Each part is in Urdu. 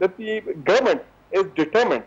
that the government is determined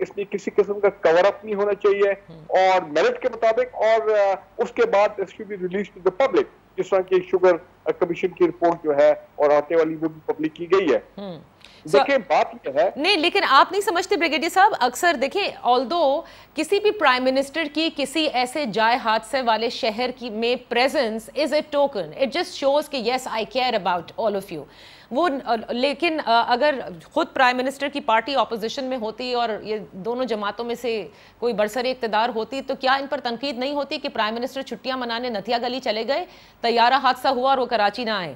اس میں کسی قسم کا کور اپ نہیں ہونا چاہیے اور میرٹ کے مطابق, اور اس کے بعد اس should be release to the public, جس طرح کی شوگر کمیشن کی رپورٹ جو ہے اور آتے والی وہ بھی پبلک کی گئی ہے. دیکھیں بات یہ ہے نہیں, لیکن آپ نہیں سمجھتے بریگیڈیئر صاحب, اکثر دیکھیں آلدو کسی بھی پرائم منسٹر کی کسی ایسے جائے حادثے والے شہر کی میں presence is a token, it just shows کہ yes I care about all of you. وہ لیکن اگر خود پرائم منسٹر کی پارٹی اپوزیشن میں ہوتی اور یہ دونوں جماعتوں میں سے کوئی برسر اقتدار ہوتی تو کیا ان پر تنقید نہیں ہوتی کہ پرائم منسٹر چھٹیاں منانے نتھیا گلی چلے گئے, طیارہ حادثہ ہوا اور وہ کراچی نہ آئے؟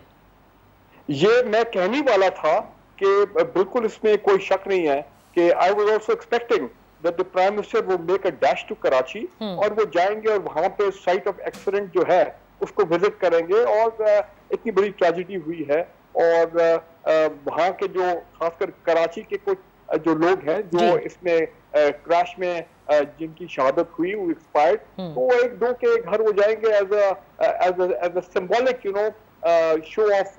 یہ میں کہنے والا تھا کہ بالکل اس میں کوئی شک نہیں ہے کہ I was also expecting that the Prime Minister will make a dash to Karachi, اور وہ جائیں گے اور وہاں پہ سائٹ آف ایکسیڈنٹ جو ہے اس کو وزٹ کریں گے. اور اتنی بڑی ٹریجڈی ہوئی ہے اور وہاں کے جو خاص کر کراچی کے کچھ جو لوگ ہیں جو اس میں کریش میں جن کی شہادت ہوئی, وہ ایکسپائرڈ, تو وہ ایک دو کے گھر وہ جائیں گے as a symbolic show of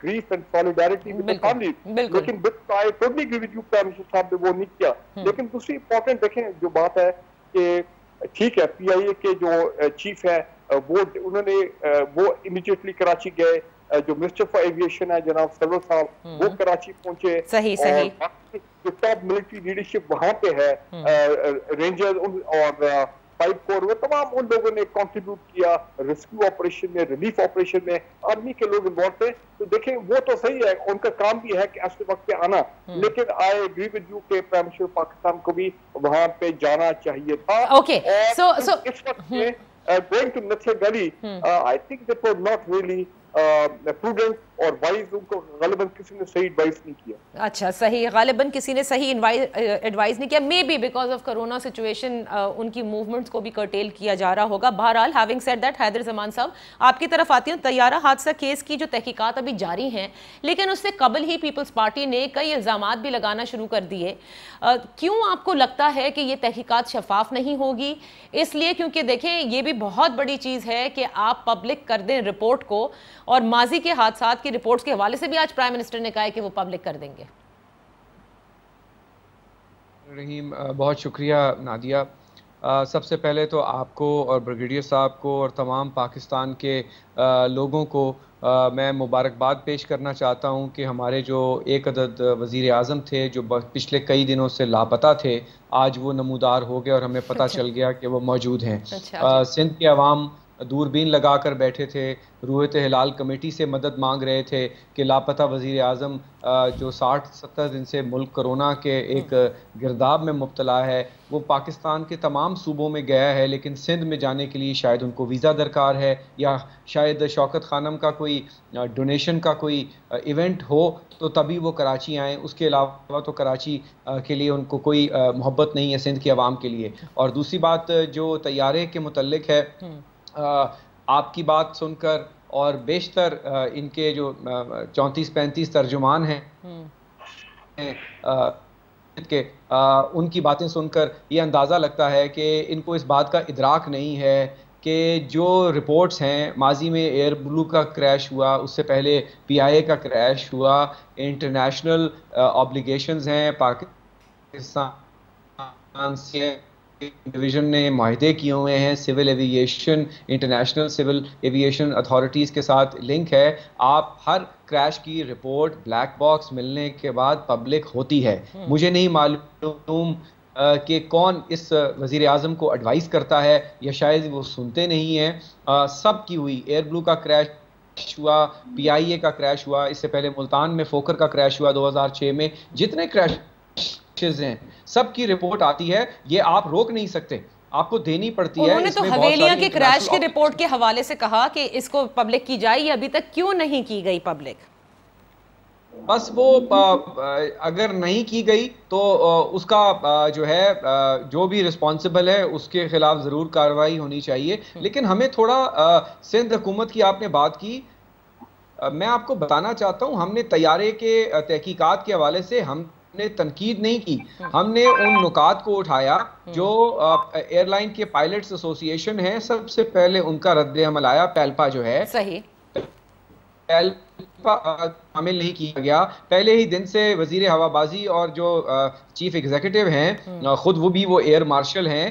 grief and solidarity with the family. لیکن I totally agree with you, Prime Minister صاحب نے وہ نہیں کیا. لیکن دوسری امپورٹنٹ دیکھیں جو بات ہے کہ ٹھیک ہے پی آئی اے کے جو چیف ہے وہ انہوں نے وہ امیڈیٹلی کراچی گئے, جو منسٹر فار ایویشن ہے جناب سرور صاحب وہ کراچی پہنچے, صحیح جو ٹاپ ملٹری لیڈرشپ وہاں پہ ہے, رینجر اور 5 کور, وہ تمام ان لوگوں نے کنٹریبیوٹ کیا ریسکیو آپریشن میں, ریلیف آپریشن میں, آرمی کے لوگ انوالو تھے. تو دیکھیں وہ تو صحیح ہے, ان کا کام بھی ہے کہ ایسے وقت پہ آنا, لیکن آئی ایگری ود یو کہ پرائم منسٹر پاکستان کو بھی وہاں پہ جانا چاہیے تھا. اس وقت میں going to Nathia Gully, I think that was not really prudent اور وائز, ان کو غالباً کسی نے صحیح ایڈوائز نہیں کیا. اچھا صحیح, غالباً کسی نے صحیح ایڈوائز نہیں کیا, may be because of corona situation ان کی موومنٹس کو بھی کرٹیل کیا جا رہا ہوگا. بہرحال ہیونگ سیڈ دیٹ, حیدر زمان صاحب آپ کی طرف آتی ہوں. طیارہ حادثہ کیس کی جو تحقیقات ابھی جاری ہیں, لیکن اس سے قبل ہی پیپلز پارٹی نے کئی الزامات بھی لگانا شروع کر دیے. کیوں آپ کو لگتا ہے کہ یہ تحقیقات شفاف نہیں ہوگی؟ اس لیے کیونکہ دیکھیں یہ بھی بہت بڑی چیز ہے کہ آپ پبلک کر دیں رپورٹ کو, اور ماضی کے حادثات کی رپورٹس کے حوالے سے بھی آج پرائم منسٹر نے کہا ہے کہ وہ پبلک کر دیں گے. رحیم, بہت شکریہ نادیہ. سب سے پہلے تو آپ کو اور بریگیڈیئر صاحب کو اور تمام پاکستان کے لوگوں کو میں مبارکباد پیش کرنا چاہتا ہوں کہ ہمارے جو ایک عدد وزیر اعظم تھے جو پچھلے کئی دنوں سے لاپتہ تھے, آج وہ نمودار ہو گئے اور ہمیں پتہ چل گیا کہ وہ موجود ہیں. سندھ کے عوام دوربین لگا کر بیٹھے تھے, رویت ہلال کمیٹی سے مدد مانگ رہے تھے کہ لاپتہ وزیر اعظم جو 60-70 دن سے ملک کرونا کے ایک گرداب میں مبتلا ہے, وہ پاکستان کے تمام صوبوں میں گیا ہے, لیکن سندھ میں جانے کے لیے شاید ان کو ویزا درکار ہے, یا شاید شوکت خانم کا کوئی ڈونیشن کا کوئی ایونٹ ہو تو تبھی وہ کراچی آئیں. اس کے علاوہ تو کراچی کے لیے ان کو کوئی محبت نہیں ہے سندھ کے عوام کے لیے. اور دوسری بات جو طیارے کے متعلق ہے, آپ کی بات سن کر اور بیشتر ان کے جو 34-35 ترجمان ہیں ان کی باتیں سن کر یہ اندازہ لگتا ہے کہ ان کو اس بات کا ادراک نہیں ہے کہ جو رپورٹس ہیں, ماضی میں ایئر بلو کا کریش ہوا, اس سے پہلے پی آئی اے کا کریش ہوا, انٹرنیشنل آبلیگیشنز ہیں پاکستان سے, ڈویژن نے معاہدے کیے ہوئے ہیں, civil aviation international civil aviation authorities کے ساتھ لنک ہے. آپ ہر کریش کی رپورٹ بلیک باکس ملنے کے بعد پبلک ہوتی ہے. مجھے نہیں معلوم کہ کون اس وزیر اعظم کو ایڈوائز کرتا ہے, یا شاید وہ سنتے نہیں ہیں. سب کی ہوئی, ایئر بلو کا کریش ہوا, پی آئی اے کا کریش ہوا, اس سے پہلے ملتان میں فوکر کا کریش ہوا 2006 میں, جتنے کریش ہیں سب کی رپورٹ آتی ہے. یہ آپ روک نہیں سکتے, آپ کو دینی پڑتی ہے. انہوں نے تو حویلیاں کے کریش کے رپورٹ کے حوالے سے کہا کہ اس کو پبلک کی جائے, یہ ابھی تک کیوں نہیں کی گئی پبلک؟ بس وہ اگر نہیں کی گئی تو اس کا جو ہے جو بھی رسپانسبل ہے اس کے خلاف ضرور کارروائی ہونی چاہیے. لیکن ہمیں تھوڑا سندھ حکومت کی آپ نے بات کی, میں آپ کو بتانا چاہتا ہوں, ہم نے طیارے کے تحقیقات کے حوالے سے ہم نے تنقید نہیں کی, ہم نے ان نکات کو اٹھایا جو ایئر لائن کے پائلٹس ایسوسی ایشن ہیں, سب سے پہلے ان کا رد عمل آیا. پیلپا جو ہے, شامل نہیں کیا گیا. پہلے ہی دن سے وزیر ہوا بازی اور جو چیف ایگزیکٹو ہیں خود وہ بھی وہ ایئر مارشل ہیں,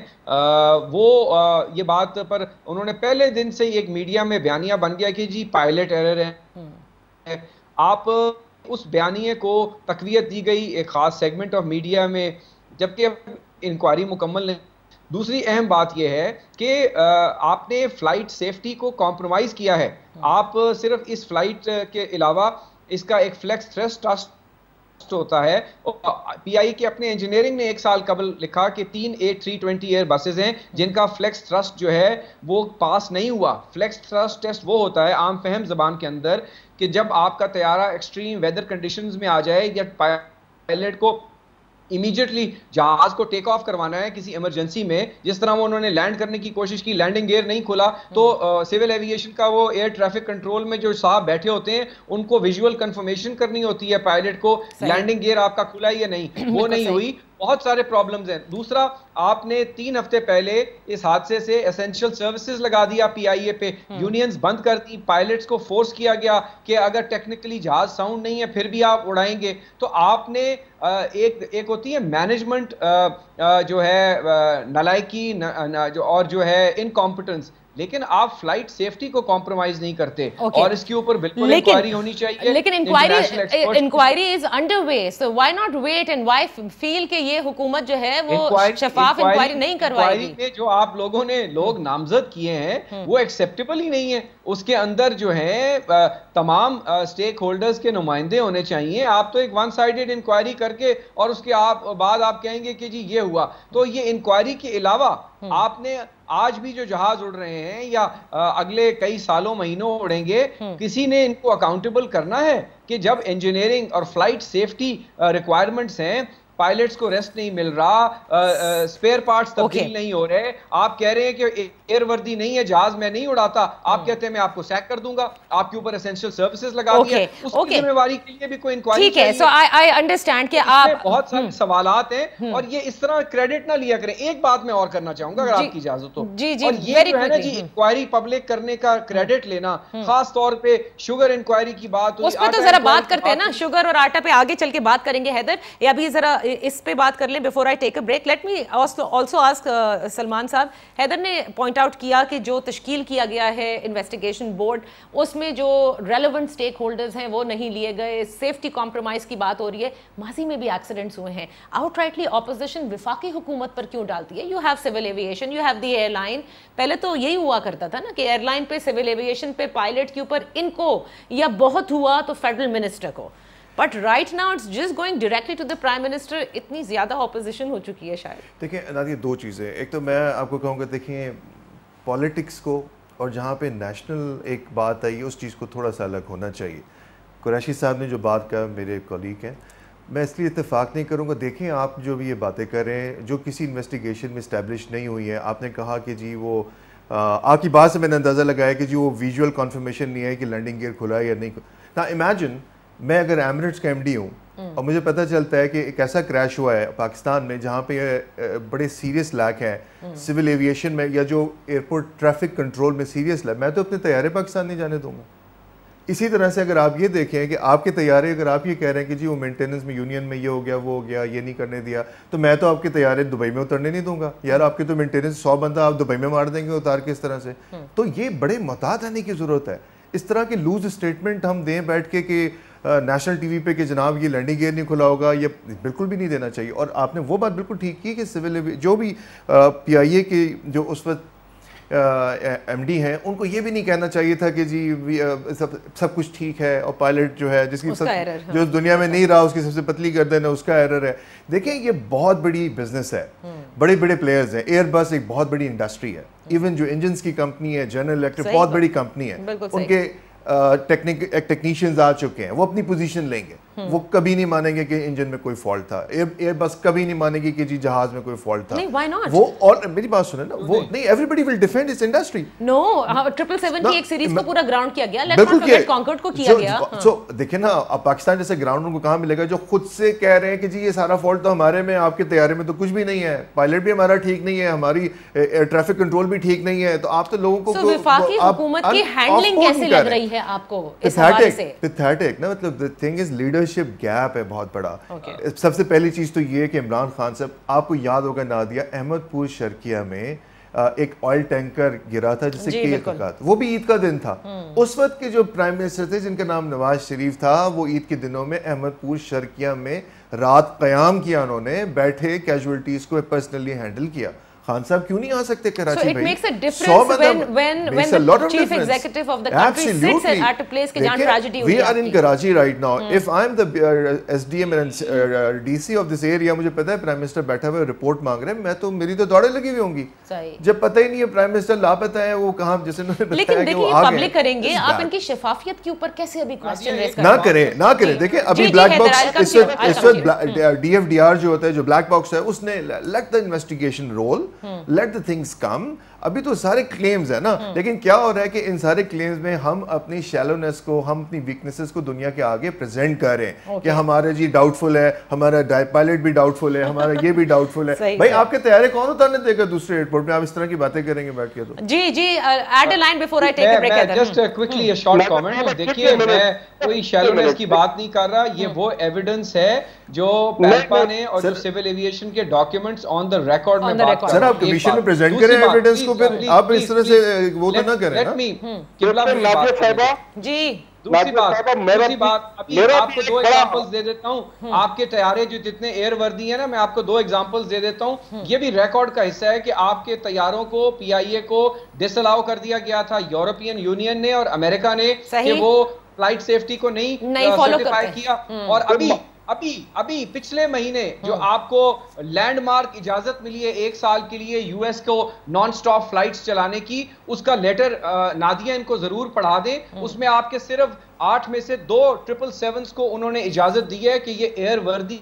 وہ یہ بات پر انہوں نے پہلے دن سے ایک میڈیا میں بیانیہ بن گیا کہ جی پائلٹ ایرر ہے. آپ اس بیانیے کو تقویت دی گئی ایک خاص سیگمنٹ آف میڈیا میں, جبکہ انکوائری مکمل نہیں. دوسری اہم بات یہ ہے کہ آپ نے فلائٹ سیفٹی کو کمپرومائز کیا ہے. آپ صرف اس فلائٹ کے علاوہ اس کا ایک فلیکس تھرسٹ ٹرسٹ ہوتا ہے. پی آئی کے اپنے انجینئرنگ نے 1 سال قبل لکھا کہ 3 A320 ایئر بسز ہیں جن کا فلیکس تھرسٹ جو ہے وہ پاس نہیں ہوا. فلیکس تھرسٹ ٹیسٹ وہ ہوتا ہے عام فہم زبان کے اندر کہ جب آپ کا طیارہ ایکسٹریم ویدر کنڈیشنز میں آ جائے یا پائلٹ کو امیجیٹلی جہاز کو ٹیک آف کروانا ہے کسی ایمرجنسی میں, جس طرح وہ انہوں نے لینڈ کرنے کی کوشش کی, لینڈنگ گیئر نہیں کھلا تو سول ایوییشن کا وہ ایئر ٹریفک کنٹرول میں جو صاحب بیٹھے ہوتے ہیں ان کو ویژول کنفرمیشن کرنی ہوتی ہے پائلٹ کو لینڈنگ گیئر آپ کا کھلا یا نہیں, وہ نہیں ہوئی. بہت سارے پرابلمز ہیں. دوسرا, آپ نے 3 ہفتے پہلے اس حادثے سے اسینشیل سروسز لگا دیا پی آئی اے پہ, یونینز بند کر دی, پائلٹس کو فورس کیا گیا کہ اگر ٹیکنیکلی جہاز ساؤنڈ نہیں ہے پھر بھی آپ اڑائیں گے. تو آپ نے ایک ہوتی ہے مینجمنٹ جو ہے نالائکی اور جو ہے انکمپٹنس, لیکن آپ فلائٹ سیفٹی کو کمپرومائز نہیں کرتے اور اس کے اوپر بالکل انکوائری ہونی چاہیے. لیکن inquiry is under way, so why not wait and why feel کہ یہ حکومت جو ہے وہ شفاف انکوائری نہیں کروائے گی. میں جو آپ لوگوں نے لوگ نامزد کیے ہیں وہ ایکسیپٹیبل ہی نہیں ہے. اس کے اندر جو ہے تمام سٹیک ہولڈرز کے نمائندے ہونے چاہیے. آپ تو ایک ون سائیڈڈ انکوائری کر کے اور اس کے بعد آپ کہیں گے کہ جی یہ ہوا. تو یہ انکوائری کے علاوہ آپ نے آج بھی جو جہاز اڑ رہے ہیں یا اگلے کئی سالوں مہینوں اڑیں گے, کسی نے ان کو اکاؤنٹیبل کرنا ہے کہ جب انجینئرنگ اور فلائٹ سیفٹی ریکوائرمنٹس ہیں, پائلٹس کو ریسٹ نہیں مل رہا, سپیئر پارٹس تبدیل نہیں ہو رہے, آپ کہہ رہے ہیں کہ ایئر وردی نہیں ہے جہاز میں نہیں اڑاتا, آپ کہتے ہیں میں آپ کو سیک کر دوں گا, آپ کے اوپر اسینشیل سروسز لگا دیا, اس کی ذمہ داری کے لیے بھی کوئی انکوائری چاہیے. ٹھیک ہے, سو آئی انڈرسٹینڈ کہ آپ بہت سارے سوالات ہیں اور یہ اس طرح کریڈٹ نہ لیا کریں. ایک بات میں اور کرنا چاہوں گا اگر آپ کی اجازت ہو, اور یہ جو ہے نا جی انکوائری پبلک کرنے کا کریڈٹ لینا, خاص طور پہ شوگر انکوائری کی بات ہوئی, اس پہ تو ذرا بات کرتے ہیں نا, شوگر اور آٹا پہ آگے چل کے بات کریں گے. حیدر, یا ابھی ذرا اس پہ بات کر لیں before I take a break. Let me also ask Salman صاحب, حیدر نے پوائنٹ آؤٹ کیا کہ جو تشکیل کیا گیا ہے انویسٹیگیشن بورڈ, اس میں جو ریلیونٹ سٹیک ہولڈرز ہیں وہ نہیں لیے گئے, سیفٹی کمپرومائز کی بات ہو رہی ہے. ماضی میں بھی ایکسیڈنٹس ہوئے ہیں, آؤٹ رائٹلی اپوزیشن وفاقی حکومت پر کیوں ڈالتی ہے؟ You have civil aviation, you have the airline. پہلے تو یہی ہوا کرتا تھا نا کہ ایئر لائن پہ, سول ایویشن پہ, پائلٹ کے اوپر ان کو, یا بہت ہوا تو فیڈرل منسٹر کو. But right now it's just going directly to the Prime Minister. اتنی زیادہ اپوزیشن ہو چکی ہے شاید. دیکھیں نادیہ, 2 چیزیں. ایک تو میں آپ کو کہوں گا دیکھیں پالیٹکس کو اور جہاں پہ نیشنل ایک بات آئی اس چیز کو تھوڑا سا الگ ہونا چاہیے. قریشی صاحب نے جو بات کہا, میرے کولیگ ہیں, میں اس لیے اتفاق نہیں کروں گا. دیکھیں آپ جو بھی یہ باتیں کر رہے ہیں جو کسی انویسٹیگیشن میں اسٹیبلش نہیں ہوئی ہیں, آپ نے کہا کہ جی وہ آپ کی بات سے میں نے اندازہ لگایا کہ جی وہ ویژول کنفرمیشن نہیں ہے کہ لینڈنگ گیئر کھلا ہے یا نہیں. نا امیجن میں اگر ایمریٹس کا MD ہوں اور مجھے پتہ چلتا ہے کہ ایک ایسا کریش ہوا ہے پاکستان میں جہاں پہ بڑے سیریس لیک ہے سول ایویشن میں یا جو ایئرپورٹ ٹریفک کنٹرول میں سیریس لیک, میں تو اپنے طیارے پاکستان نہیں جانے دوں گا. اسی طرح سے اگر آپ یہ دیکھیں کہ آپ کے طیارے, اگر آپ یہ کہہ رہے ہیں کہ جی وہ مینٹیننس میں یونین میں یہ ہو گیا وہ ہو گیا, یہ نہیں کرنے دیا, تو میں تو آپ کے طیارے دبئی میں اترنے نہیں دوں گا. یار آپ کے تو مینٹیننس 100 بندہ آپ دبئی میں مار دیں گے اتار کے اس طرح سے. تو یہ بڑے محتاط رہنے کی ضرورت ہے. اس طرح کے لوز اسٹیٹمنٹ ہم دیں بیٹھ کے کہ نیشنل ٹی وی پہ کہ جناب یہ لینڈنگ گیئر نہیں کھلا ہوگا, یہ بالکل بھی نہیں دینا چاہیے. اور آپ نے وہ بات بالکل ٹھیک کی کہ سول جو بھی پی آئی اے کے جو اس وقت MD ہیں ان کو یہ بھی نہیں کہنا چاہیے تھا کہ جی سب کچھ ٹھیک ہے اور پائلٹ جو ہے جس کی جو دنیا میں نہیں رہا اس کی سب سے پتلی گردن ہے, اس کا ایرر ہے. دیکھیں یہ بہت بڑی بزنس ہے, بڑے بڑے پلیئرز ہیں. ایئر بس ایک بہت بڑی انڈسٹری ہے, ایون جو انجنز کی کمپنی ہے جنرل الیکٹرک بہت بڑی کمپنی ہے, ان کے ٹیکنیشینز آ چکے ہیں, وہ اپنی پوزیشن لیں گے. وہ کبھی نہیں مانیں گے کہ انجن میں کوئی فالٹ تھا, ایئر بس کبھی نہیں مانے گی کہ جی جہاز میں کوئی فالٹ تھا. وہ اور میری بات سنیں نا, وہ نہیں, ایوریبڈی ول ڈیفینڈ اس انڈسٹری. نو 777 کی ایک سیریز کو پورا گراؤنڈ کیا گیا, لیٹس ناٹ فورگیٹ کانکورڈ کو کیا گیا. سو دیکھیں نا, اب پاکستان جیسے گراؤنڈ ان کو کہاں ملے گا جو خود سے کہہ رہے ہیں کہ جی یہ سارا فالٹ تو ہمارے میں, آپ کے طیارے میں تو کچھ بھی نہیں ہے, پائلٹ بھی ہمارا ٹھیک نہیں ہے, ہماری ٹریفک کنٹرول بھی ٹھیک نہیں ہے. تو آپ تو لوگوں کو وفاقی حکومت کی ہینڈلنگ کیسے لگ رہی ہے ہے آپ کو اس حوالے سے؟ پیتھیٹک نا، مطلب the thing is leadership gap ہے بہت بڑا. سب سے پہلی چیز تو یہ کہ عمران خان صاحب، آپ کو یاد ہوگا نادیہ، احمد پور شرقیہ میں ایک آئل ٹینکر گرا تھا جسے کہ عید کا، وہ بھی عید کا دن تھا. اس وقت کے جو پرائم منسٹر تھے جن کا نام نواز شریف تھا، وہ عید کے دنوں میں احمد پور شرقیہ میں رات قیام کیا، انہوں نے بیٹھے کیجولیٹیز کو پرسنلی ہینڈل کیا. خان صاحب کیوں نہیں آ سکتے کراچی بھائی؟ So it makes a difference when the chief executive of the country sits at a place کہ جہاں tragedy ہوئی. We are in Karachi right now. If I am the SDM and DC of this area, مجھے پتا ہے پرائم منسٹر بیٹھا ہوا رپورٹ مانگ رہے ہیں، میں تو میری تو دوڑیں لگی ہوئی ہوں گی جب پتہ ہی نہیں ہے پرائم منسٹر لاپتہ ہے، وہ کہاں، جیسے انہوں نے بتایا کہ وہ آ گئے. لیکن دیکھیے پبلک کریں گے، آپ ان کی شفافیت کے اوپر کیسے ابھی کوسچن ریز نہ کریں. دیکھیں ابھی بلیک باکس، اس وقت DFDR جو ہوتا ہے، جو بلیک باکس ہے، اس نے let the investigation roll, let the things come. ابھی تو سارے کلیمز ہیں نا، لیکن کیا ہو رہا ہے کہ ان سارے کلیمز میں ہم اپنی شیلونیس کو، ہم اپنی ویکنیسز کو دنیا کے آگے پریزنٹ کر رہے ہیں کہ ہمارا جی ڈاؤٹ فل ہے، ہمارا پائلٹ بھی ڈاؤٹ فل ہے، ہمارا یہ بھی ڈاؤٹ فل ہے. بھائی آپ کے طیارے کون اتارنے دے گا دوسرے ایئرپورٹ میں؟ آپ اس طرح کی باتیں کریں گے بیٹھ کے تو. جی add a line before I take a break. Just quickly a short comment. دیکھیے میں کوئی شیلونیس کی بات نہیں کر رہا، یہ وہ ایویڈنس ہے جو پیلپا نے اور جو سول ایویشن کے ڈاکیومنٹس آن دا ریکارڈ میں بات کر رہے ہیں. سر آپ کمیشن میں پریزنٹ کریں ایویڈنس کو، پھر آپ اس طرح سے وہ تو نہ کریں نا. جی دوسری بات ابھی آپ کو 2 ایگزامپلز دے دیتا ہوں. آپ کے طیارے جو جتنے ایئر وردی ہیں نا، میں آپ کو 2 ایگزامپلز دے دیتا ہوں. یہ بھی ریکارڈ کا حصہ ہے کہ آپ کے طیاروں کو PIA کو ڈس الاؤ کر دیا گیا تھا یورپین یونین نے اور امریکہ نے کہ وہ فلائٹ سیفٹی کو نہیں سرٹیفائی کیا. اور ابھی پچھلے مہینے جو آپ کو لینڈ مارک اجازت ملی ہے 1 سال کے لیے US کو نان سٹاپ فلائٹس چلانے کی، اس کا لیٹر نادیہ ان کو ضرور پڑھا دیں. اس میں آپ کے صرف 8 میں سے 2 777 کو انہوں نے اجازت دی ہے کہ یہ ایئر وردی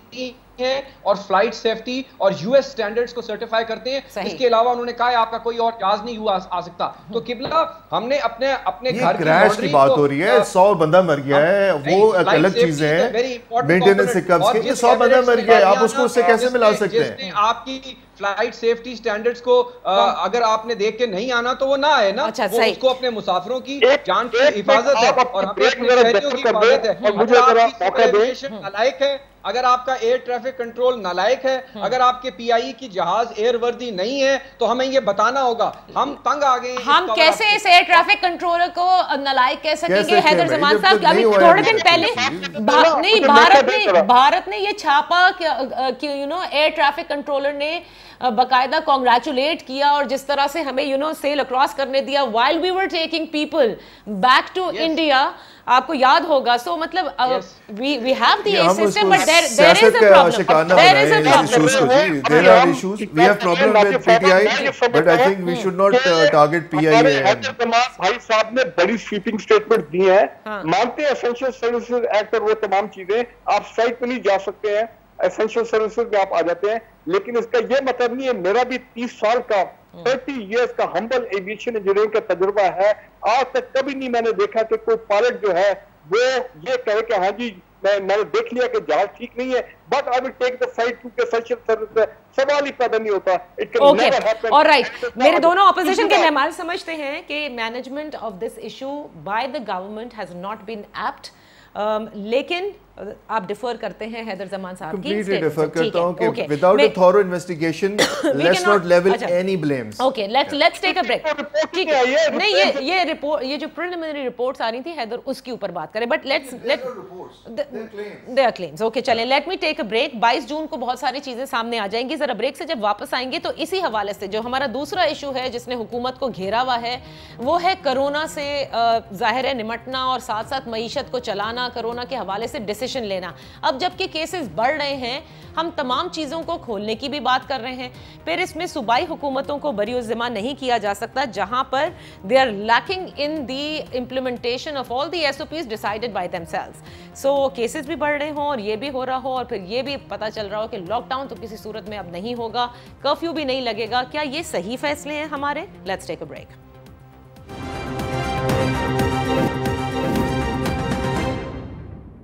ہیں اور فلائٹ سیفٹی اور US سٹینڈرڈز کو سرٹیفائی کرتے ہیں. اس کے علاوہ انہوں نے کہا ہے آپ کا کوئی اور جہاز نہیں ہوا آ سکتا. تو قبلہ ہم نے اپنے گھر کی کریش کی بات ہو رہی ہے، 100 بندہ مر گیا ہے، وہ الگ چیزیں ہیں. مینٹیننس سے کب کے 100 بندہ مر گیا ہے، آپ اس کو اس سے کیسے ملا سکتے ہیں؟ آپ کی فلائٹ سیفٹی سٹینڈرڈز کو اگر آپ نے دیکھ کے نہیں آنا تو وہ نہ آئے نا. وہ اس کو اپنے مسافروں کی جان کی حفاظت ہے اور اپنے شہریوں کی حفاظت ہے. نالائق ہے، اگر آپ کا ایئر ٹریفک کنٹرول نالائق ہے، اگر آپ کے PIE کی جہاز ایئر وردی نہیں ہے تو ہمیں یہ بتانا ہوگا. ہم تنگ آ گئے. ہم کیسے اس ایئر ٹریفک کنٹرولر کو نالائق کہہ سکیں گے؟ حیدر زمان صاحب ابھی تھوڑے دن پہلے بھارت نے یہ چھاپا کہ ایئر ٹریفک کنٹرولر نے باقاعدہ کانگریچولیٹ کیا اور جس طرح سے ہمیں سیل اکراس کرنے دیا while we were taking people back to India. آپ کو یاد ہوگا. سو مطلب we have the system but there is a problem. There is a problem. There are issues. We have problem with PTI but I think we should not target PIA. بھائی صاحب نے بڑی سویپنگ سٹیٹمنٹ دی ہے. مانتے ہیں اسینشیل سروسز ایکٹ اور وہ تمام چیزیں، آپ سائٹ پہ نہیں جا سکتے ہیں، اسینشیل سروسز میں آپ آ جاتے ہیں، لیکن اس کا یہ مطلب نہیں ہے. میرا بھی 30 سال کا 30 years کا ہمبل ایویشن انجینئرنگ کا تجربہ ہے. آج تک کبھی نہیں میں نے دیکھا کہ کوئی پائلٹ جو ہے وہ یہ کہے کہ ہاں جی میں نے دیکھ لیا کہ جہاز ٹھیک نہیں ہے but I will take the flight کیونکہ اسینشیل سروس ہے. سوال ہی پیدا نہیں ہوتا. میرے دونوں اپوزیشن کے مہمان سمجھتے ہیں کہ management of this issue by the government has not been apt, لیکن آپ ڈیفر کرتے ہیں حیدر زمان صاحب کی. کمپلیٹلی ڈیفر کرتا ہوں کہ without a thorough investigation let's not level any blames. Okay, let's take a break. ٹھیک ہے. نہیں یہ رپورٹ، یہ جو preliminary reports آ رہی تھی حیدر، اس کے اوپر بات کریں. But they are claims. Okay, چلیں let me take a break. 22 جون کو بہت ساری چیزیں سامنے آ جائیں گی. ذرا بریک سے جب واپس آئیں گے تو اسی حوالے سے جو ہمارا دوسرا ایشو ہے جس نے حکومت کو گھیرا ہوا ہے وہ ہے کرونا سے ظاہر ہے نمٹنا اور ساتھ ساتھ معیشت کو چلانا، کرونا کے حوالے سے ڈیسیشن لینا. اب جبکہ کیسز بڑھ رہے ہیں، ہم تمام چیزوں کو کھولنے کی بھی بات کر رہے ہیں، پھر اس میں صوبائی حکومتوں کو بری الذمہ نہیں کیا جا سکتا جہاں پر they are lacking in the implementation of all the SOPs decided by themselves. So cases بھی بڑھ رہے ہوں اور یہ بھی ہو رہا ہو اور پھر یہ بھی پتہ چل رہا ہو کہ لاک ڈاؤن تو کسی صورت میں اب نہیں ہوگا، کرفیو بھی نہیں لگے گا. کیا یہ صحیح فیصلے ہیں ہمارے؟ Let's take a break.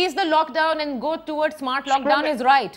ease the lockdown and go towards smart lockdown is right.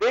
they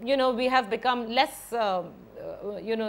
we have become less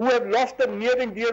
who have lost the near and dear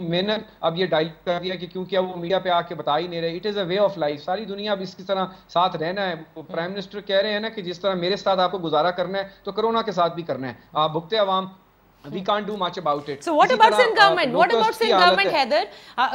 محنت اب یہ ڈائل کر دیا کہ کیونکہ اب وہ میڈیا پہ آ کے بتا ہی نہیں رہے. It is a way of life, ساری دنیا اب اس کی طرح ساتھ رہنا ہے. وہ پرائم منسٹر کہہ رہے ہیں نا کہ جس طرح میرے ساتھ آپ کو گزارا کرنا ہے تو کرونا کے ساتھ بھی کرنا ہے. آپ بھگتے عوام, we can't do much about it. So what about Sindh government? What about Sindh government, Haider?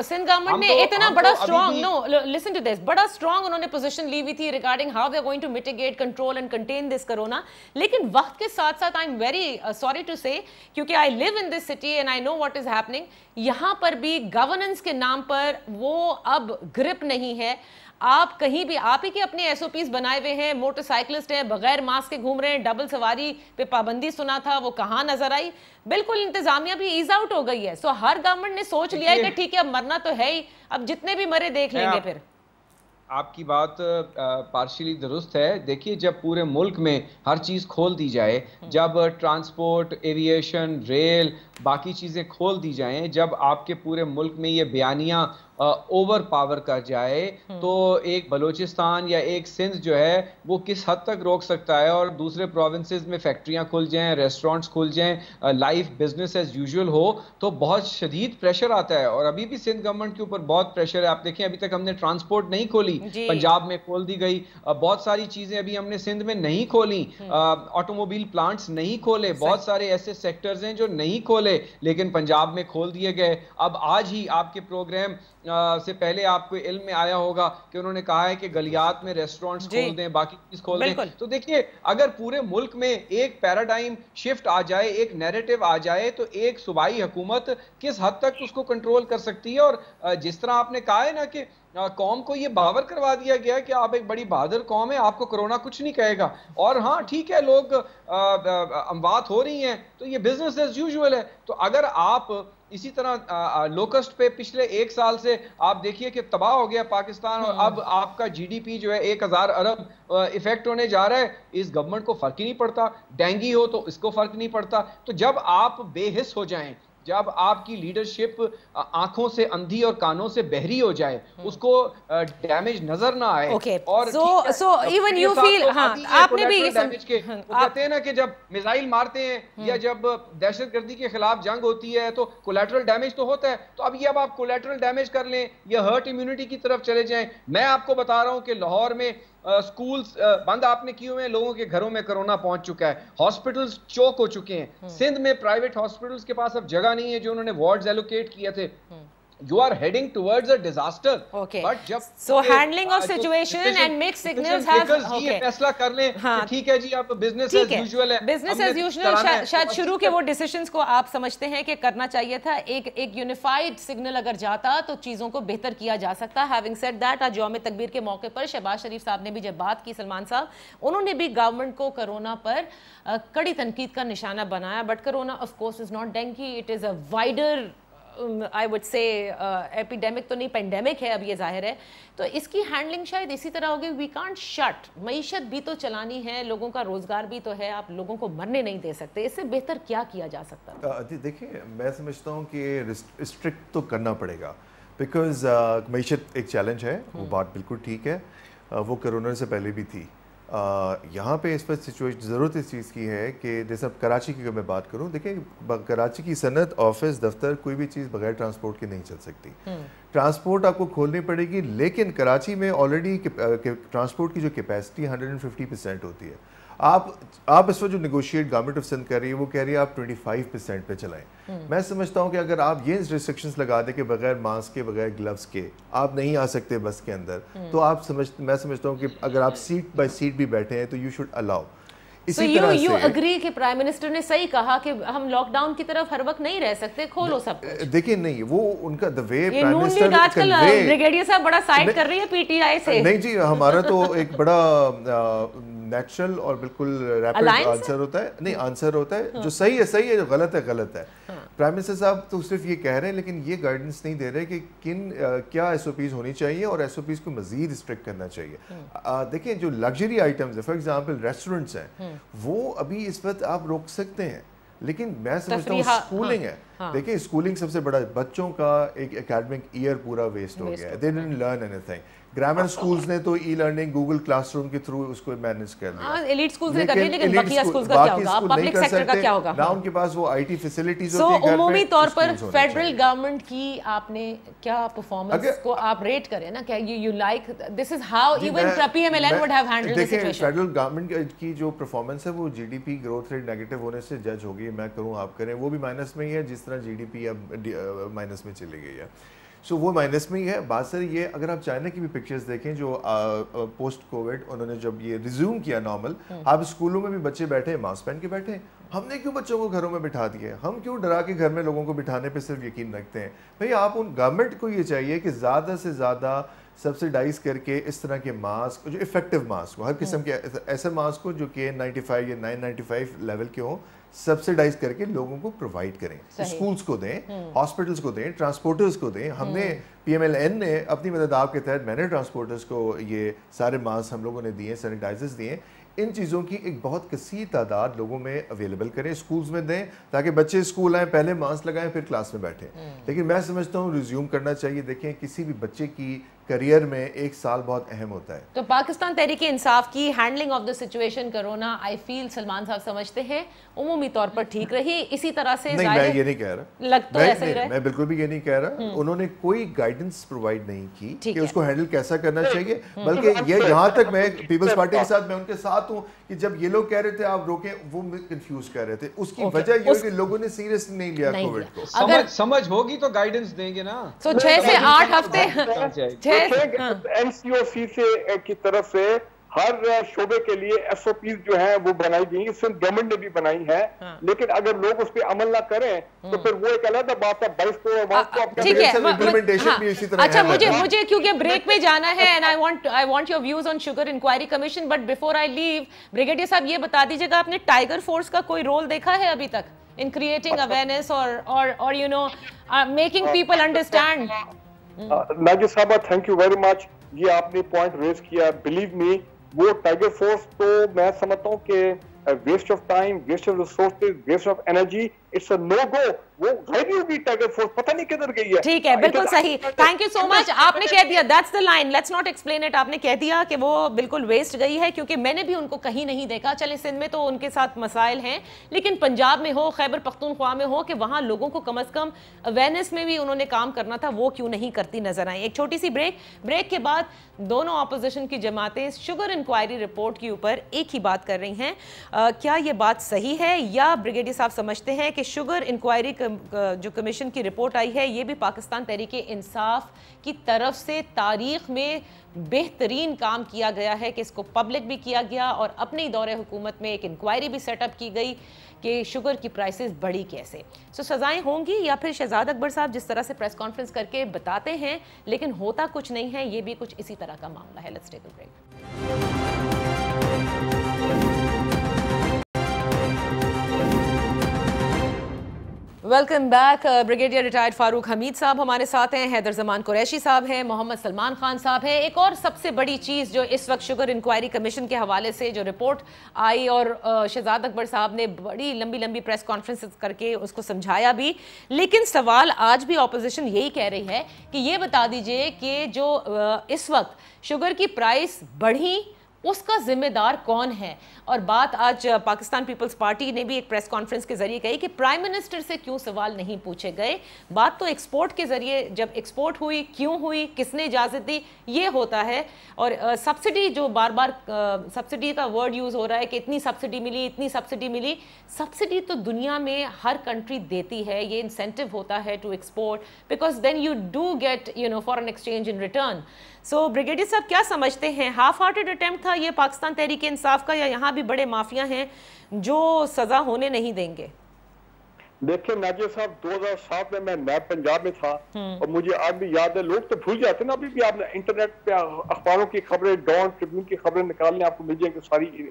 Sindh government نے اتنا بڑا strong, no, listen to this, بڑا strong انہوں نے position لی ہوئی تھی regarding how they're going to mitigate, control and contain this corona. لیکن وقت کے ساتھ ساتھ I'm very sorry to say, کیونکہ I live in this city and I know what is happening, یہاں پر بھی گورننس کے نام پر وہ اب گرپ نہیں ہے. آپ کہیں بھی, آپ ہی کے اپنے ایس او پیز بنائے ہوئے ہیں, موٹر سائیکلسٹ ہیں بغیر ماسک کے گھوم رہے ہیں, ڈبل سواری پہ پابندی سنا تھا, وہ کہاں نظر آئی؟ بالکل انتظامیہ بھی ایز آؤٹ ہو گئی ہے. سو ہر گورنمنٹ نے سوچ لیا ہے کہ ٹھیک ہے اب مرنا تو ہے ہی, اب جتنے بھی مرے دیکھ لیں گے. پھر آپ کی بات پارشلی درست ہے. دیکھیے جب پورے ملک میں ہر چیز کھول دی جائے, جب ٹرانسپورٹ, ایویشن, ریل, باقی چیزیں کھول دی جائیں, جب آپ کے پورے ملک میں یہ بیانیہ اوور پاور کر جائے, تو ایک بلوچستان یا ایک سندھ جو ہے وہ کس حد تک روک سکتا ہے؟ اور دوسرے پروونسز میں فیکٹریاں کھل جائیں, ریسٹورنٹس کھل جائیں, لائف بزنس ایز یوزول ہو, تو بہت شدید پریشر آتا ہے. اور ابھی بھی سندھ گورنمنٹ کے اوپر بہت پریشر ہے. آپ دیکھیں ابھی تک ہم نے ٹرانسپورٹ نہیں کھولی, پنجاب میں کھول دی گئی. بہت ساری چیزیں ابھی ہم نے سندھ میں نہیں کھولی, آٹوموبائل پلانٹس نہیں کھولے, بہت سارے ایسے سیکٹرز ہیں جو نہیں کھولے لیکن پنجاب میں کھول دیے گئے. اب آج ہی آپ کے پروگرام سے پہلے آپ کو علم میں آیا ہوگا کہ انہوں نے کہا ہے کہ گلیات میں ریسٹورنٹس کھول دیں, باقی چیز کھول دیں. تو دیکھیے اگر پورے ملک میں ایک پیراڈائم شفٹ آ جائے, ایک نیریٹو آ جائے, تو ایک صوبائی حکومت کس حد تک اس کو کنٹرول کر سکتی ہے. اور جس طرح آپ نے کہا ہے نا کہ قوم کو یہ باور کروا دیا گیا کہ آپ ایک بڑی بہادر قوم ہے, آپ کو کرونا کچھ نہیں کہے گا. اور ہاں ٹھیک ہے, لوگ اموات ہو رہی ہیں تو یہ بزنس ایز یوزول ہے. تو اگر آپ اسی طرح لوکسٹ پہ پچھلے 1 سال سے آپ دیکھیے کہ تباہ ہو گیا پاکستان, اور اب آپ کا جی ڈی پی جو ہے 1000 ارب افیکٹ ہونے جا رہا ہے, اس گورنمنٹ کو فرق ہی نہیں پڑتا. ڈینگی ہو تو اس کو فرق نہیں پڑتا. تو جب آپ بے حس ہو جائیں, جب آپ کی لیڈرشپ آنکھوں سے اندھی اور کانوں سے بہری ہو جائے, اس کو ڈیمیج نظر نہ آئے, اور سو ایون یو فیل, ہاں آپ نے بھی کہتے ہیں نا کہ جب میزائل مارتے ہیں یا جب دہشت گردی کے خلاف جنگ ہوتی ہے تو کولیٹرل ڈیمیج تو ہوتا ہے. تو اب یہ اب آپ کولیٹرل ڈیمیج کر لیں یا ہرٹ امیونٹی کی طرف چلے جائیں. میں آپ کو بتا رہا ہوں کہ لاہور میں سکولز بند آپ نے کیے ہوئے ہیں, لوگوں کے گھروں میں کرونا پہنچ چکا ہے, ہاسپٹلز چوک ہو چکے ہیں. سندھ میں پرائیویٹ ہاسپٹلز کے پاس اب جگہ نہیں ہے جو انہوں نے وارڈز ایلوکیٹ کیے تھے. You are heading towards a disaster. Okay. But جب so handling of situation and mixed signals have یہ فیصلہ کر لیں کہ ٹھیک ہے جی آپ business as usual ہے, business as usual شاید شروع کے وہ decisions کو آپ سمجھتے ہیں کہ کرنا چاہیے تھا. ایک یونیفائڈ سگنل اگر جاتا تو چیزوں کو بہتر کیا جا سکتا. having said that, آج یوم تکبیر کے موقع پر شہباز شریف صاحب نے بھی جب بات کی, سلمان صاحب, انہوں نے بھی گورنمنٹ کو کرونا پر کڑی تنقید کا نشانہ بنایا. But corona of course is not dengue, it is a wider I would say epidemic تو نہیں, پینڈیمک ہے اب یہ ظاہر ہے. تو اس کی ہینڈلنگ شاید اسی طرح ہوگی. وی کانٹ شٹ, معیشت بھی تو چلانی ہے, لوگوں کا روزگار بھی تو ہے, آپ لوگوں کو مرنے نہیں دے سکتے. اس سے بہتر کیا کیا جا سکتا؟ دیکھیں میں سمجھتا ہوں کہ ریسٹرکٹ تو کرنا پڑے گا, بیکاز معیشت ایک چیلنج ہے, وہ بات بالکل ٹھیک ہے, وہ کرونا سے پہلے بھی تھی. یہاں پہ اس پر سچویشن ضرورت اس چیز کی ہے کہ جیسے کراچی کی اگر میں بات کروں, دیکھیں کراچی کی صنعت, آفس, دفتر, کوئی بھی چیز بغیر ٹرانسپورٹ کے نہیں چل سکتی. ٹرانسپورٹ آپ کو کھولنی پڑے گی, لیکن کراچی میں آلریڈی ٹرانسپورٹ کی جو کیپیسٹی 150% ہوتی ہے. آپ اس وقت جو نیگوشیٹ گورنمنٹ آف سندھ کر رہی ہے وہ کہہ رہی ہے آپ 25% پہ چلائیں. میں سمجھتا ہوں کہ اگر آپ یہ ریسٹرکشنز لگا دیں کہ بغیر ماسک کے, بغیر گلوز کے آپ نہیں آ سکتے بس کے اندر, تو میں سمجھتا ہوں کہ اگر آپ سیٹ بائی سیٹ بھی بیٹھے ہیں تو you should allow. So you agree کہ پرائم منسٹر نے صحیح کہا کہ ہم لاک ڈاؤن کی طرف ہر وقت نہیں رہ سکتے, کھولو سب کچھ. دیکھیں نہیں, وہ ان کا the way یہ نون لیگ آج کل بریگیڈیئر صاحب بڑا سائڈ کر رہی ہے پی ٹی آئی سے. نہیں جی, ہمارا تو ایک بڑا نیچرل اور بالکل ریپڈ آنسر ہوتا ہے. نہیں, آنسر ہوتا ہے جو صحیح ہے صحیح ہے, جو غلط ہے غلط ہے. پرائم منسٹر صاحب تو صرف یہ کہہ رہے ہیں لیکن یہ گائیڈنس نہیں دے رہے کہ کیا ایس او پیز ہونی چاہیے اور ایس او پیز کو مزید اسٹرکٹ کرنا چاہیے. دیکھیں جو لگژری آئٹمز ہیں, فار ایگزامپل ریسٹورنٹس ہیں, وہ ابھی اس وقت آپ روک سکتے ہیں, لیکن میں سمجھتا ہوں اسکولنگ ہے, دیکھیں اسکولنگ سب سے بڑا, بچوں کا ایک اکیڈمک ایئر پورا ویسٹ ہو گیا ہے, they didn't learn anything. Grammar schools نے تو e learning Google classroom کے تھرو اس کو مینیج کر لیا. ایلیٹ سکولز نے کر لیا, لیکن بقیہ سکولز کا کیا ہوگا, پبلک سیکٹر کا کیا ہوگا؟ نہ ان کے پاس وہ آئی ٹی فیسلٹیز ہوتی ہیں. سو عمومی طور پر فیڈرل گورنمنٹ کی آپ نے کیا پرفارمنس کو آپ ریٹ کریں نا, کیا you like this is how even P M L N would have handled the situation? Federal government کی جو پرفارمنس ہے وہ G D P growth rate negative ہونے سے جج ہوگی, میں کروں آپ کریں, وہ بھی مائنس میں ہی ہے جس طرح جی ڈی پی اب مائنس میں چلی گئی ہے. سو وہ مائنس میں ہی ہے. بات سر یہ, اگر آپ چائنا کی بھی پکچرز دیکھیں جو پوسٹ کووڈ انہوں نے جب یہ ریزیوم کیا نارمل, آپ اسکولوں میں بھی بچے بیٹھے ماسک پہن کے بیٹھے ہیں. ہم نے کیوں بچوں کو گھروں میں بٹھا دیا ہے؟ ہم کیوں ڈرا کے گھر میں لوگوں کو بٹھانے پہ صرف یقین رکھتے ہیں؟ بھئی آپ ان گورنمنٹ کو یہ چاہیے کہ زیادہ سے زیادہ سبسیڈائز کر کے اس طرح کے ماسک جو افیکٹو ماسک ہو, ہر قسم کے ایسے ماسک ہو جو کہ 95 یا 995 لیول کے ہوں, سبسیڈائز کر کے لوگوں کو پرووائڈ کریں, اسکولز کو دیں, ہاسپٹلز کو دیں, ٹرانسپورٹرز کو دیں. ہم نے پی ایم ایل این نے اپنی مدد آپ کے تحت, میں نے ٹرانسپورٹرز کو یہ سارے ماسک ہم لوگوں نے دیے, سینیٹائزرز دیے. ان چیزوں کی ایک بہت کثیر تعداد لوگوں میں اویلیبل کریں, اسکولز میں دیں تاکہ بچے اسکول آئیں, پہلے ماسک لگائیں پھر کلاس میں بیٹھیں. لیکن میں سمجھتا ہوں ریزیوم کرنا چاہیے. دیکھیں کسی بھی بچے کی کریئر میں ایک سال بہت اہم ہوتا ہے. تو پاکستان تحریک انصاف کی handling of the situation corona, I feel Salman صاحب سمجھتے ہیں عمومی طور پر ٹھیک رہی, اسی طرح سے نہیں, میں یہ نہیں کہہ رہا, لگ تو ایسا ہی رہے, میں بالکل بھی یہ نہیں کہہ رہا. انہوں نے کوئی گائیڈنس پرووائڈ نہیں کی کہ اس کو ہینڈل کیسا کرنا چاہیے, بلکہ یہ یہاں تک میں پیپلز پارٹی کے ساتھ, میں ان کے ساتھ ہوں کہ جب یہ لوگ کہہ رہے تھے آپ روکیں, وہ کنفیوز کر رہے تھے. اس کی وجہ یہ ہے کہ لوگوں نے سیریس نہیں لیا کووڈ کو. سمجھ ہوگی تو گائیڈنس دیں گے نا. تو 6 سے 8 ہفتے این سی او سی سے کی طرف سے ہر شعبے کے لیے ایس او پیز جو ہیں وہ بنائی گئی ہیں, سندھ گورنمنٹ نے بھی بنائی ہے, لیکن اگر لوگ اس پہ عمل نہ کریں تو پھر وہ ایک علیحدہ بات ہے. 22 کو ٹھیک ہے. اچھا مجھے کیونکہ بریک پہ جانا ہے, and I want your views on sugar inquiry commission, but before I leave, brigadier صاحب یہ بتا دیجیے گا, آپ نے ٹائیگر فورس کا کوئی رول دیکھا ہے ابھی تک in creating awareness or you know making people understand? Naji صاحبہ تھینک یو ویری مچ, یہ آپ نے پوائنٹ ریز کیا. بلیو می, وہ ٹائیگر فورس تو میں سمجھتا ہوں کہ waste of time, waste of resources, waste of energy, it's a no go. وہ غائب ہوگی ٹائیگر فورس, پتہ نہیں کدھر گئی ہے. ٹھیک ہے, بالکل صحیح, تھینک یو سو مچ. آپ نے کہہ دیا, that's the line, let's not explain it. آپ نے کہہ دیا کہ وہ بالکل ویسٹ گئی ہے, کیونکہ میں نے بھی ان کو کہیں نہیں دیکھا. چلے سندھ میں تو ان کے ساتھ مسائل ہیں, لیکن پنجاب میں ہو, خیبر پختونخوا میں ہو, کہ وہاں لوگوں کو کم از کم اویئرنیس میں بھی انہوں نے کام کرنا تھا, وہ کیوں نہیں کرتی نظر آئیں. ایک چھوٹی سی بریک کے بعد دونوں اپوزیشن کی جماعتیں شوگر انکوائری رپورٹ کے اوپر ایک ہی بات کر رہی ہیں. کیا یہ بات صحیح ہے, یا بریگیڈیئر صاحب سمجھتے ہیں کہ شوگر انکوائری جو کمیشن کی رپورٹ آئی ہے یہ بھی پاکستان تحریک انصاف کی طرف سے تاریخ میں بہترین کام کیا گیا ہے, کہ اس کو پبلک بھی کیا گیا اور اپنی دور حکومت میں ایک انکوائری بھی سیٹ اپ کی گئی کہ شوگر کی پرائسز بڑھی کیسے. سو سزائیں ہوں گی, یا پھر شہزاد اکبر صاحب جس طرح سے پریس کانفرنس کر کے بتاتے ہیں لیکن ہوتا کچھ نہیں ہے, یہ بھی کچھ اسی طرح کا معاملہ ہے. Let's take a break. Welcome back. Brigadier retired Farooq Hameed صاحب ہمارے ساتھ ہیں, حیدر زمان قریشی صاحب ہیں, محمد سلمان خان صاحب ہیں. ایک اور سب سے بڑی چیز جو اس وقت شوگر انکوائری کمیشن کے حوالے سے جو رپورٹ آئی, اور شہزاد اکبر صاحب نے بڑی لمبی پریس کانفرنس کر کے اس کو سمجھایا بھی, لیکن سوال آج بھی اپوزیشن یہی کہہ رہی ہے کہ یہ بتا دیجئے کہ جو اس وقت شوگر کی پرائس بڑھی اس کا ذمہ دار کون ہے. اور بات آج پاکستان پیپلز پارٹی نے بھی ایک پریس کانفرنس کے ذریعے کہی کہ پرائم منسٹر سے کیوں سوال نہیں پوچھے گئے. بات تو ایکسپورٹ کے ذریعے, جب ایکسپورٹ ہوئی کیوں ہوئی, کس نے اجازت دی, یہ ہوتا ہے. اور سبسڈی جو بار بار سبسڈی کا ورڈ یوز ہو رہا ہے کہ اتنی سبسڈی ملی, اتنی سبسڈی ملی. سبسڈی تو دنیا میں ہر کنٹری دیتی ہے, یہ انسینٹیو ہوتا ہے to export, because then you do get foreign exchange in return. So brigadier صاحب کیا سمجھتے ہیں, ہاف ہارٹڈ اٹیمپٹ تھا یہ پاکستان تحریک انصاف کا, یا یہاں بھی بڑے مافیا ہیں جو سزا ہونے نہیں دیں گے؟ دیکھیں ناجی صاحب, 2007 میں نیب پنجاب میں تھا, اور مجھے آج بھی یاد ہے, لوگ تو بھول جاتے ہیں نا, ابھی بھی آپ نے انٹرنیٹ پہ اخباروں کی خبریں, ڈان ٹریبیون کی خبریں نکالنے آپ کو مل جائیں گے ساری.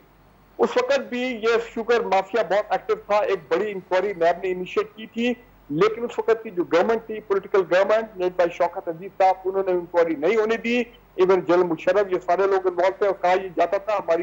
اس وقت بھی یہ شوگر مافیا بہت ایکٹیو تھا, ایک بڑی انکوائری نیب نے انیشیٹ کی تھی, لیکن اس وقت کی جو گورنمنٹ تھی, political government led by Shaukat Aziz صاحب, انہوں نے انکوائری نہیں ہونے دی. ایون جنرل مشرف, یہ سارے لوگ انوالو تھے, اور کہا یہ جاتا تھا ہماری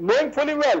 knowing fully well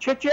6-6,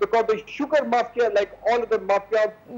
because the sugar mafia, like all other mafias,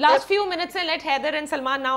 last few minutes and let Haider and Salman now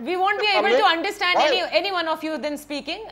we won't be able to understand any one of you then speaking.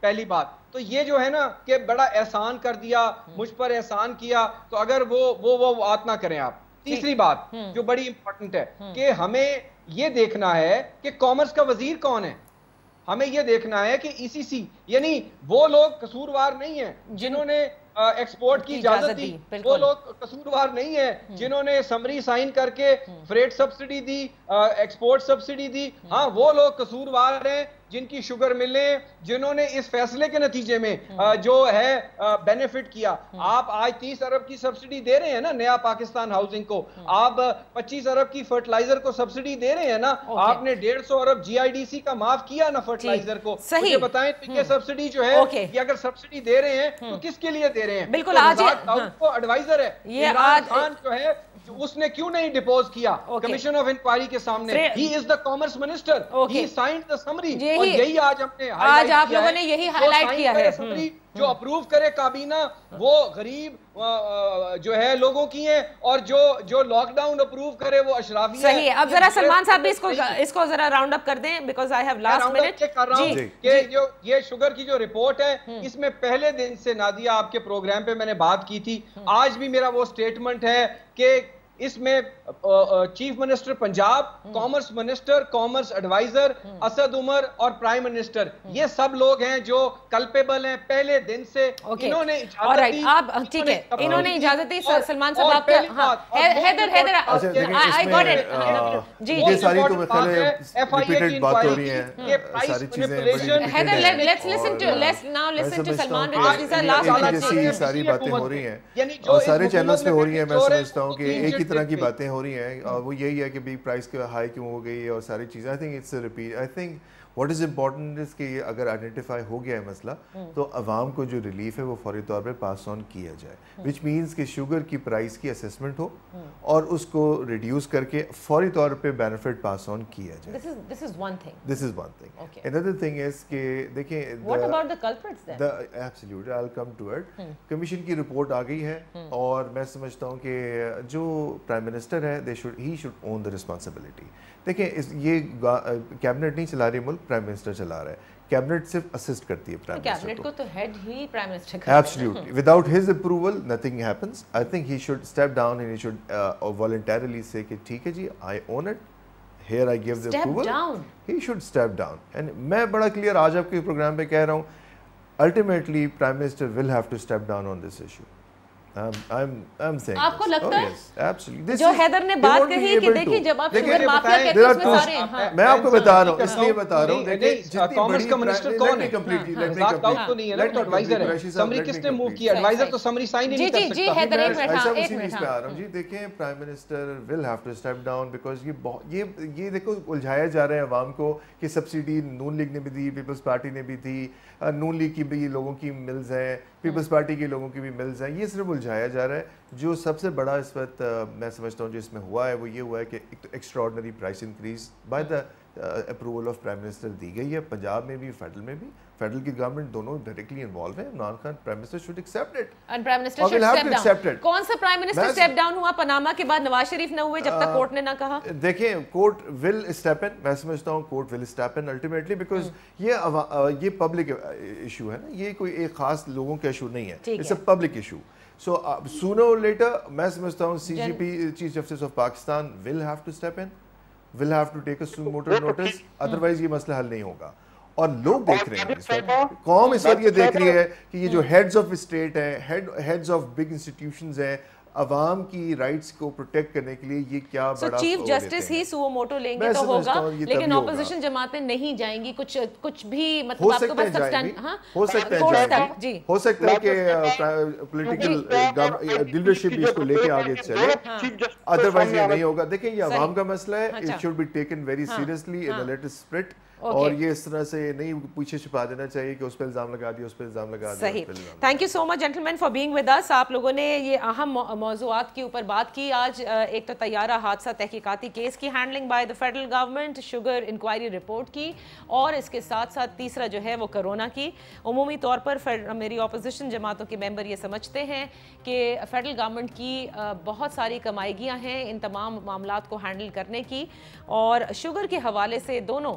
پہلی بات تو یہ جو ہے نا کہ بڑا احسان کر دیا, مجھ پر احسان کیا, تو اگر وہ بات نہ کریں آپ. تیسری بات جو بڑی امپورٹنٹ ہے کہ ہمیں یہ دیکھنا ہے کہ کامرس کا وزیر کون ہے. ہمیں یہ دیکھنا ہے کہ ای سی سی یعنی وہ لوگ قصوروار نہیں ہیں جنہوں نے ایکسپورٹ کی اجازت دی, وہ لوگ قصوروار نہیں ہیں جنہوں نے سمری سائن کر کے فریٹ سبسڈی دی, ایکسپورٹ سبسڈی دی. ہاں وہ لوگ قصوروار ہیں جن کی شوگر ملیں, جنہوں نے اس فیصلے کے نتیجے میں جو ہے بینیفٹ کیا. آپ آج 30 ارب کی سبسڈی دے رہے ہیں نا نیا پاکستان ہاؤسنگ کو, آپ 25 ارب کی فرٹیلائزر کو سبسڈی دے رہے ہیں نا, آپ نے 150 ارب جی آئی ڈی سی کا معاف کیا نا فرٹیلائزر کو. مجھے بتائیں یہ سبسڈی جو ہے کہ اگر سبسڈی دے رہے ہیں تو کس کے لیے دے رہے ہیں؟ بالکل آج کو ایڈوائزر ہے عمران خان جو ہے اس نے کیوں نہیں ڈیپوز کیا کمیشن آف انکوائری کے سامنے؟ He is the commerce minister, he signed the summary. اور یہی آج ہم نے آج آپ لوگوں نے یہی ہائی لائٹ کیا ہے. جو اپروو کرے کابینہ وہ غریب جو ہے لوگوں کی ہیں, اور جو لاک ڈاؤن اپروو کرے وہ اشرافی ہیں. صحیح ہے. اب ذرا سلمان صاحب بھی اس کو ذرا راؤنڈ اپ کر دیں because I have lost minute. کہ یہ شوگر کی جو رپورٹ ہے اس میں پہلے دن سے نادیہ آپ کے پروگرام پہ میں نے بات کی تھی, آج بھی میرا وہ سٹیٹمنٹ ہے کہ اس میں chief minister Punjab, commerce minister, commerce adviser Asad Umar اور پرائم منسٹر, یہ سب لوگ ہیں جو کلپیبل ہیں پہلے دن سے. انہوں نے اجازت دی, آپ ٹھیک ہے, انہوں نے اجازت دی. سلمان صاحب آپ کا حیدر آئی گاٹ اٹ. جی یہ ساری تو خیال ہے ریپیٹڈ بات ہو رہی ہیں, ساری چیزیں Haider let's listen to Salman because these are last ساری باتیں ہو رہی ہیں اور سارے چینلز پہ ہو رہی ہیں. میں سمجھتا ہوں کہ ایک طرح کی باتیں ہو رہی ہیں اور وہ یہی ہے کہ بھی پرائس کا ہائی کیوں ہو گئی ہے اور ساری چیزیں. I think it's a repeat. I think what is important is کہ اگر آئیڈینٹیفائی ہو گیا ہے مسئلہ تو عوام کو جو ریلیف ہے وہ فوری طور پہ پاس آن کیا جائے, وچ مینس کہ شوگر کی پرائس کی اسیسمنٹ ہو اور اس کو ریڈیوس کر کے فوری طور پہ بینیفٹ پاس آن کیا جائے. This is one thing. This is one thing. Another thing is کہ دیکھیں what about the culprits then? Absolutely, I'll come to it. Commission کی رپورٹ آ گئی ہے اور میں سمجھتا ہوں کہ جو پرائم منسٹر ہے he should own the responsibility. دیکھیں یہ کیبنٹ نہیں چلا رہی ملک, پرائم منسٹر چلا رہا ہے. کیبنٹ صرف اسسٹ کرتی ہے پرائم منسٹر کیبنٹ کو تو ہیڈ ہی پرائم منسٹر کرتا ہے. Absolutely. Without his approval, nothing happens. I think he should step down and he should voluntarily say کہ ٹھیک ہے جی I own it. Here I give the approval. Step down. He should step down. And میں بڑا کلیئر آج آپ کے پروگرام پہ کہہ رہا ہوں, ultimately Prime Minister will have to step down on this issue. I'm saying آپ کو لگتا ہے absolutely جو حیدر نے بات کہی کہ دیکھیں جب آپ شوگر مافیا کہتے ہیں اس میں سارے میں آپ کو بتا رہا ہوں, اس لیے بتا رہا ہوں دیکھیں کامرس کا منسٹر کون ہے؟ رزاق داؤد تو نہیں ہے نا, تو ایڈوائزر ہے. سمری کس نے موو کیا؟ ایڈوائزر تو سمری سائن ہی نہیں کر سکتا. جی حیدر ایک منٹ پہ آ رہا ہوں. جی دیکھیں prime minister will have to step down because یہ دیکھو الجھایا جا رہا ہے عوام کو کہ سبسڈی نون لیگ نے بھی دی, پیپلز پارٹی نے بھی دی, نون لیگ کی بھی لوگوں کی ملز ہیں, پیپلز پارٹی کے لوگوں کی بھی ملز ہیں. یہ صرف الجھایا جا رہا ہے. جو سب سے بڑا اس وقت میں سمجھتا ہوں جو اس میں ہوا ہے وہ یہ ہوا ہے کہ ایک تو extraordinary price increase by the approval of prime minister دی گئی ہے. پنجاب میں بھی, فیڈرل میں بھی, فیڈرل کی گورنمنٹ دونوں ڈائریکٹلی انوالو ہیں. Imran Khan prime minister should accept it and prime minister should step down. کون سا پرائم منسٹر اسٹیپ ڈاؤن ہوا پاناما کے بعد؟ نواز شریف نہ ہوئے جب تک کورٹ نے نہ کہا. دیکھیں کورٹ ول اسٹیپ ان, میں سمجھتا ہوں court will step in ultimately because یہ پبلک ایشو ہے نا, یہ کوئی ایک خاص لوگوں کا ایشو نہیں ہے, it's a public issue. So sooner or later میں سمجھتا ہوں CJP Chief Justice of Pakistan will have to step in, will have to take a suo motu notice, otherwise یہ مسئلہ حل نہیں ہوگا. اور لوگ دیکھ رہے ہیں اس وقت, قوم اس وقت یہ دیکھ رہی ہے کہ یہ جو ہیڈز آف اسٹیٹ ہیں, ہیڈز آف بگ انسٹیٹیوشنز ہیں, عوام کی رائٹس کو پروٹیکٹ کرنے کے لیے یہ کیا بڑا چیف جسٹس ہی سو موٹو لیں گے تو ہوگا, لیکن اپوزیشن جماعتیں نہیں جائیں گی. کچھ بھی مطلب آپ کو بس سبسٹینٹ ہو سکتا ہے کہ پولیٹیکل لیڈرشپ بھی اس کو لے کے آگے چلے, ادروائز یہ نہیں ہوگا. دیکھیں یہ عوام کا مسئلہ ہے, it should be taken very seriously in a late spirit, اور یہ اس طرح سے نہیں پیچھے چھپا دینا چاہیے کہ اس پہ الزام لگا دیا, اس پہ الزام لگا دیا. صحیح. Thank you so much gentleman for being with us. آپ لوگوں نے یہ اہم موضوعات کے اوپر بات کی آج. ایک تو طیارہ حادثہ تحقیقاتی کیس کی handling by the federal government, sugar inquiry report کی, اور اس کے ساتھ ساتھ تیسرا جو ہے وہ کرونا کی. عمومی طور پر میری اپوزیشن جماعتوں کے ممبر یہ سمجھتے ہیں کہ فیڈرل گورنمنٹ کی بہت ساری کمائیگیاں ہیں ان تمام معاملات کو ہینڈل کرنے کی, اور شوگر کے حوالے سے دونوں